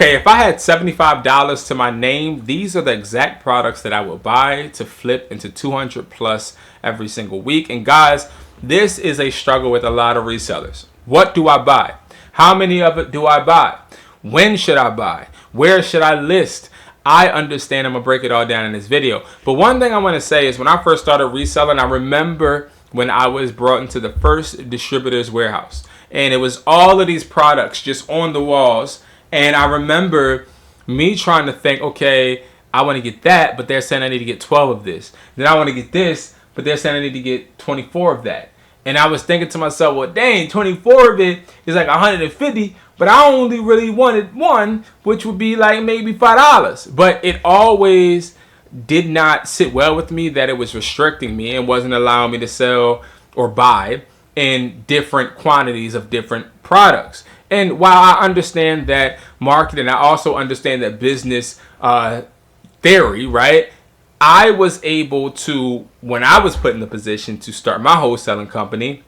Okay, if I had $75 to my name, these are the exact products that I would buy to flip into 200 plus every single week. And guys, this is a struggle with a lot of resellers. What do I buy? How many of it do I buy? When should I buy? Where should I list? I understand. I'm going to break it all down in this video. But one thing I want to say is when I first started reselling, I remember when I was brought into the first distributor's warehouse. And it was all of these products just on the walls. And I remember me trying to think, okay, I want to get that, but they're saying I need to get 12 of this. Then I want to get this, but they're saying I need to get 24 of that. And I was thinking to myself, well, dang, 24 of it is like 150, but I only really wanted one, which would be like maybe $5. But it always did not sit well with me that it was restricting me and wasn't allowing me to sell or buy in different quantities of different products. And while I understand that marketing, I also understand that business theory, right? I was able to, when I was put in the position to start my wholesaling company,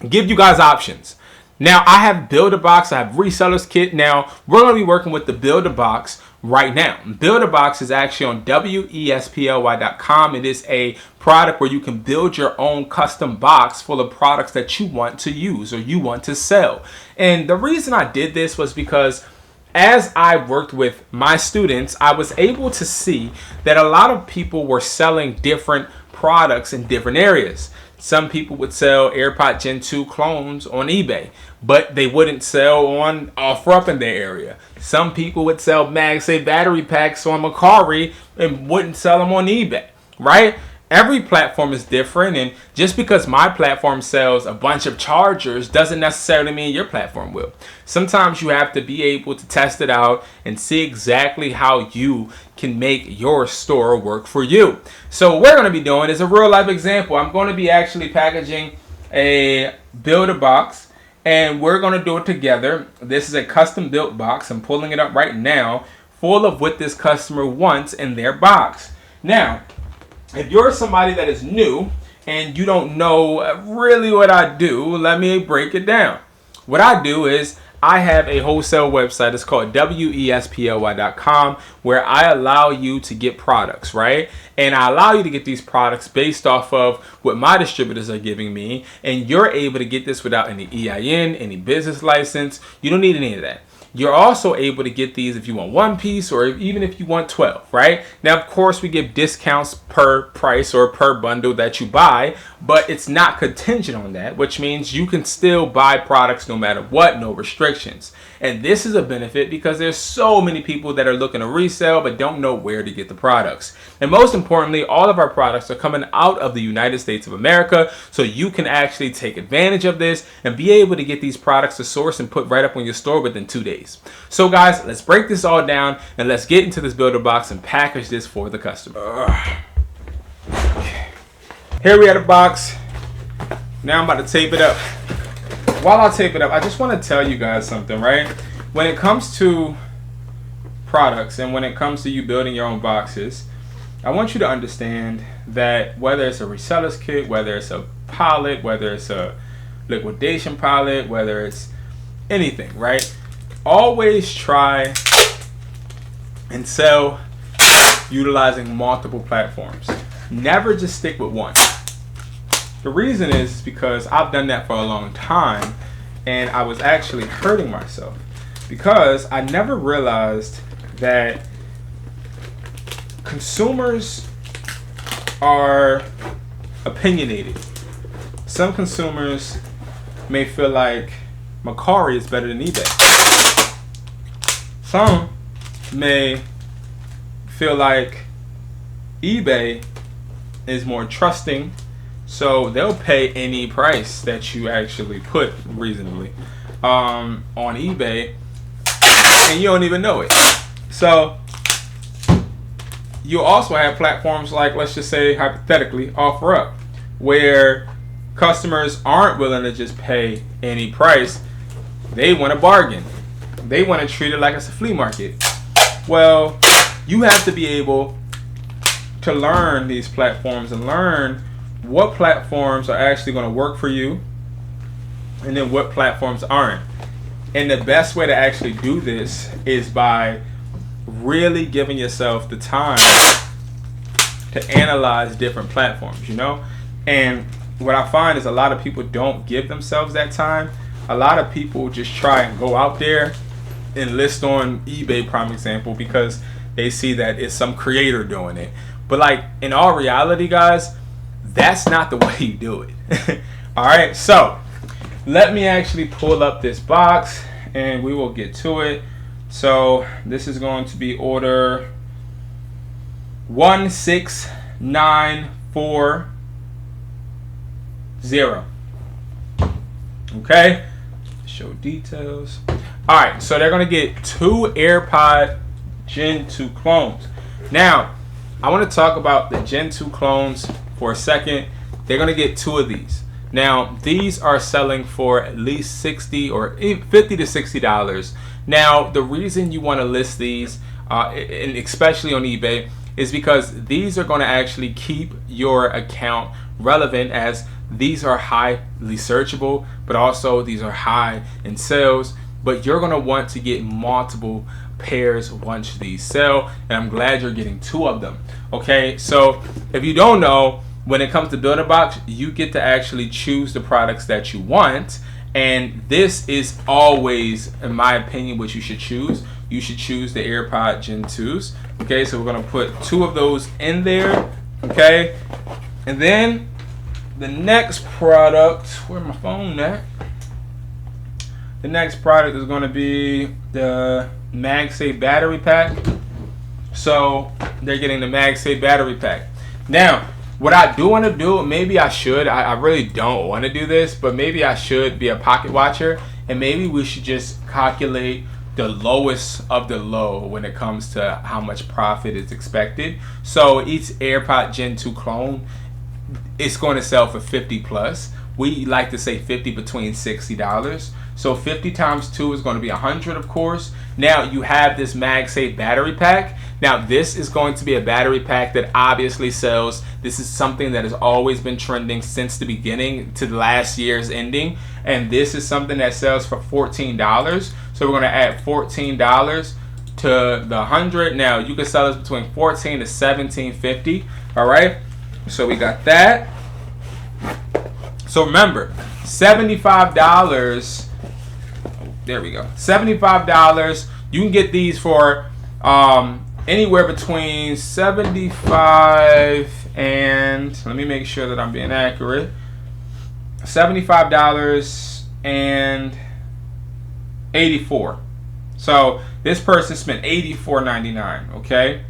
give you guys options. Now, I have Build-A-Box, I have Resellers Kit. Now, we're going to be working with the Build-A-Box right now. Build-A-Box is actually on wesply.com. It is a product where you can build your own custom box full of products that you want to use or you want to sell. And the reason I did this was because as I worked with my students, I was able to see that a lot of people were selling different products in different areas. Some people would sell AirPod Gen 2 clones on eBay, but they wouldn't sell on OfferUp in their area. Some people would sell MagSafe battery packs on Mercari and wouldn't sell them on eBay, right? Every platform is different, and just because my platform sells a bunch of chargers doesn't necessarily mean your platform will. Sometimes you have to be able to test it out and see exactly how you can make your store work for you. So what we're going to be doing is a real life example. I'm going to be actually packaging a Build-A-Box, and we're going to do it together. This is a custom built box. I'm pulling it up right now, full of what this customer wants in their box. Now, if you're somebody that is new and you don't know really what I do, let me break it down. What I do is I have a wholesale website. It's called wesply.com, where I allow you to get products, right? And I allow you to get these products based off of what my distributors are giving me. And you're able to get this without any EIN, any business license. You don't need any of that. You're also able to get these if you want one piece or even if you want 12, right? Now, of course, we give discounts per price or per bundle that you buy, but it's not contingent on that, which means you can still buy products no matter what, no restrictions. And this is a benefit because there's so many people that are looking to resell but don't know where to get the products. And most importantly, all of our products are coming out of the United States of America, so you can actually take advantage of this and be able to get these products to source and put right up on your store within 2 days. So guys, let's break this all down and let's get into this Build-A-Box and package this for the customer. Here we have the box. Now I'm about to tape it up. While I tape it up, I just want to tell you guys something, right? When it comes to products and when it comes to you building your own boxes, I want you to understand that whether it's a reseller's kit, whether it's a pallet, whether it's a liquidation pallet, whether it's anything, right? Always try and sell utilizing multiple platforms. Never just stick with one. The reason is because I've done that for a long time and I was actually hurting myself because I never realized that consumers are opinionated. Some consumers may feel like Mercari is better than eBay. Some may feel like eBay is more trusting, so they'll pay any price that you actually put reasonably on eBay, and you don't even know it. So you also have platforms like, let's just say hypothetically, OfferUp, where customers aren't willing to just pay any price. They want a bargain. They want to treat it like it's a flea market. Well, you have to be able to learn these platforms and learn what platforms are actually going to work for you and then what platforms aren't. And the best way to actually do this is by really giving yourself the time to analyze different platforms, you know? And what I find is a lot of people don't give themselves that time. A lot of people just try and go out there and list on eBay, prime example, because they see that it's some creator doing it. But like in all reality, guys, that's not the way you do it. All right, so let me actually pull up this box and we will get to it. So this is going to be order 16940. Okay, show details. All right, so they're gonna get 2 AirPod Gen 2 clones. Now, I want to talk about the Gen 2 clones for a second. They're gonna get 2 of these. Now, these are selling for at least $60 or $50 to $60. Now, the reason you want to list these, and especially on eBay, is because these are going to actually keep your account relevant, as these are highly searchable, but also these are high in sales. But you're going to want to get multiple pairs once these sell, and I'm glad you're getting 2 of them. Okay, so if you don't know, when it comes to Builder Box, you get to actually choose the products that you want, and this is always, in my opinion, what you should choose. You should choose the AirPod Gen 2s. Okay, so we're gonna put 2 of those in there. Okay, and then the next product, where my phone at? The next product is gonna be the MagSafe battery pack. So they're getting the MagSafe battery pack. Now, what I do want to do, maybe I should, I really don't want to do this, but maybe I should be a pocket watcher, and maybe we should just calculate the lowest of the low when it comes to how much profit is expected. So each AirPod Gen 2 clone, it's going to sell for 50 plus. We like to say 50 between $60. So 50 times 2 is going to be 100, of course. Now you have this MagSafe battery pack. Now this is going to be a battery pack that obviously sells. This is something that has always been trending since the beginning to last year's ending. And this is something that sells for $14. So we're going to add $14 to the 100. Now you can sell this between $14 to $17.50. All right. So we got that. So remember, $75. There we go. $75. You can get these for anywhere between $75 and, let me make sure that I'm being accurate, $75 and $84. So this person spent $84.99. Okay,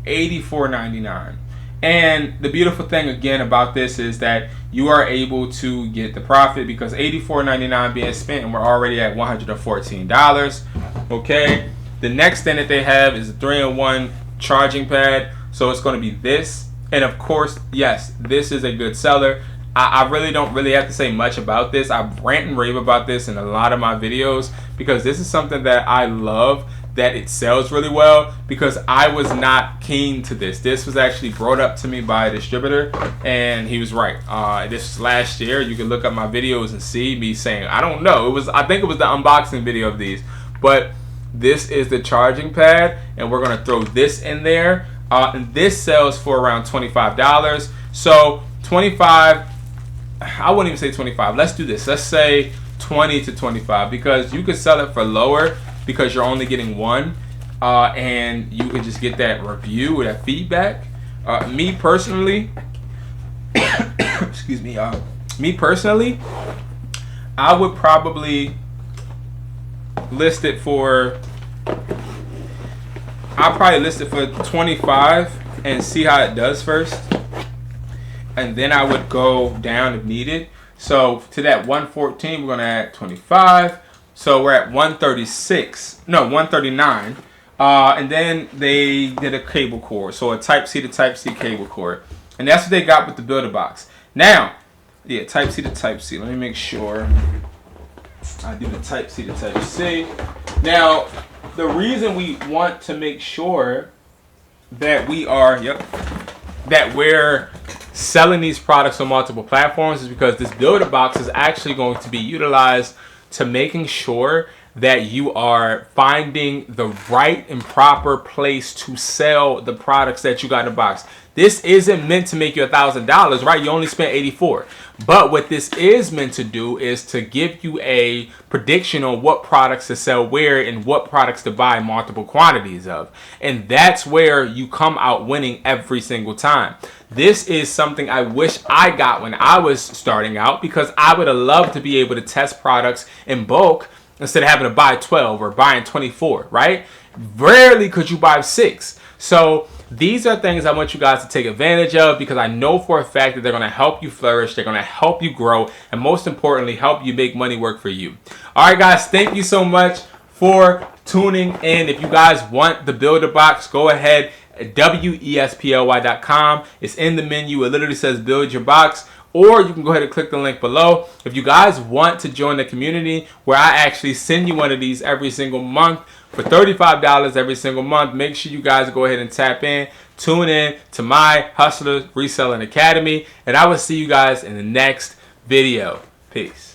$84.99. And the beautiful thing again about this is that you are able to get the profit, because $84.99 being spent and we're already at $114. Okay, the next thing that they have is a 3-in-1 charging pad. So it's going to be this, and of course, yes, this is a good seller. I really don't have to say much about this. I rant and rave about this in a lot of my videos, because this is something that I love, that it sells really well, because I was not keen to this. This was actually brought up to me by a distributor, and he was right. This was last year. You can look up my videos and see me saying, I don't know. I think it was the unboxing video of these, but this is the charging pad, and we're gonna throw this in there. And this sells for around $25. So 25. I wouldn't even say 25. Let's do this. Let's say 20 to 25, because you could sell it for lower, because you're only getting 1, and you can just get that review or that feedback. Me personally, excuse me. Me personally, I would probably list it for. I'll probably list it for 25 and see how it does first, and then I would go down if needed. So to that 114, we're gonna add 25. So we're at 136, no, 139. And then they did a cable cord. So a Type-C to Type-C cable cord. And that's what they got with the Builder Box. Now, yeah, Type-C to Type-C. Let me make sure I do the Type-C to Type-C. Now, the reason we want to make sure that we are, that we're selling these products on multiple platforms is because this Builder Box is actually going to be utilized to making sure that you are finding the right and proper place to sell the products that you got in the box. This isn't meant to make you $1,000, right? You only spent 84. But what this is meant to do is to give you a prediction on what products to sell where and what products to buy multiple quantities of. And that's where you come out winning every single time. This is something I wish I got when I was starting out, because I would have loved to be able to test products in bulk instead of having to buy 12 or buying 24, right? Rarely could you buy 6. So these are things I want you guys to take advantage of, because I know for a fact that they're going to help you flourish, they're going to help you grow, and most importantly, help you make money work for you. All right, guys, thank you so much for tuning in. If you guys want the Builder Box, go ahead, wesply.com. It's in the menu. It literally says Build Your Box. Or you can go ahead and click the link below. If you guys want to join the community where I actually send you one of these every single month for $35 every single month, make sure you guys go ahead and tap in. Tune in to my Hustlers Reselling Academy. And I will see you guys in the next video. Peace.